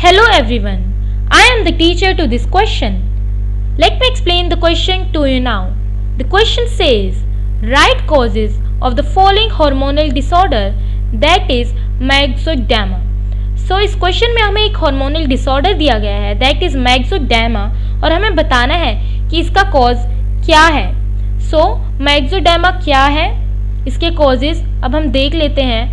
Hello everyone, I am the teacher to this question. Let me explain the question to you now. The question says, write causes of the following hormonal disorder that is myxoedema. So इस question में हमें एक hormonal disorder दिया गया है that is myxoedema और हमें बताना है कि इसका कॉज क्या है. सो myxoedema क्या है, इसके कॉजेज अब हम देख लेते हैं.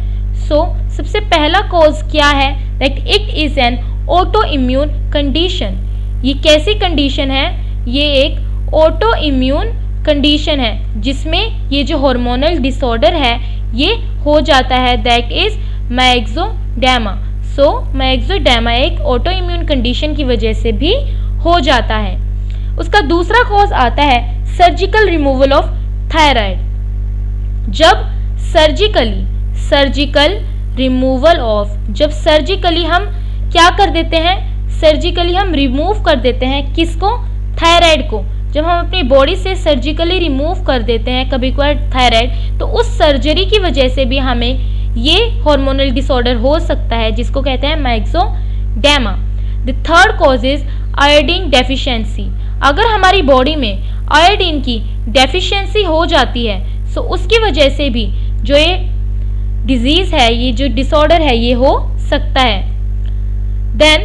सबसे पहला कॉज क्या है that it is an auto immune condition. ये कैसी कंडीशन है, ये एक ऑटो इम्यून कंडीशन है जिसमें ये जो हार्मोनल डिसऑर्डर है ये हो जाता है दैट इज myxoedema. myxoedema एक ऑटो इम्यून कंडीशन की वजह से भी हो जाता है. उसका दूसरा कॉज आता है सर्जिकल रिमूवल ऑफ थायराइड. जब सर्जिकल रिमूवल ऑफ, जब सर्जिकली हम क्या कर देते हैं, सर्जिकली हम रिमूव कर देते हैं किसको, थायराइड को. जब हम अपनी बॉडी से सर्जिकली रिमूव कर देते हैं कभी कभार थायराइड, तो उस सर्जरी की वजह से भी हमें ये हार्मोनल डिसऑर्डर हो सकता है जिसको कहते हैं myxoedema. The third cause is iodine deficiency. अगर हमारी बॉडी में आयोडीन की डेफिशिएंसी हो जाती है तो उसकी वजह से भी जो ये डिजीज है, ये जो डिसऑर्डर है ये हो सकता है. Then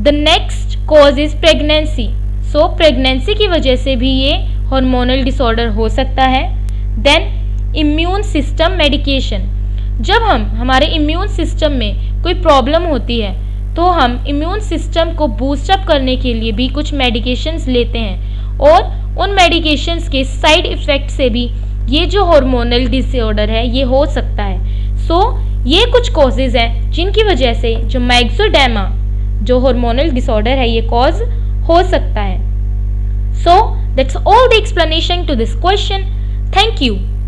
the next cause is pregnancy. Pregnancy की वजह से भी ये हार्मोनल डिसऑर्डर हो सकता है. Then immune system medication. जब हमारे इम्यून सिस्टम में कोई प्रॉब्लम होती है तो हम इम्यून सिस्टम को बूस्टअप करने के लिए भी कुछ मेडिकेशंस लेते हैं और उन मेडिकेशंस के साइड इफ़ेक्ट से भी ये जो हार्मोनल डिसऑर्डर है ये हो सकता है. ये कुछ कॉजेज हैं जिनकी वजह से जो myxoedema जो हार्मोनल डिसऑर्डर है ये कॉज हो सकता है. That's all the explanation to this question. Thank you.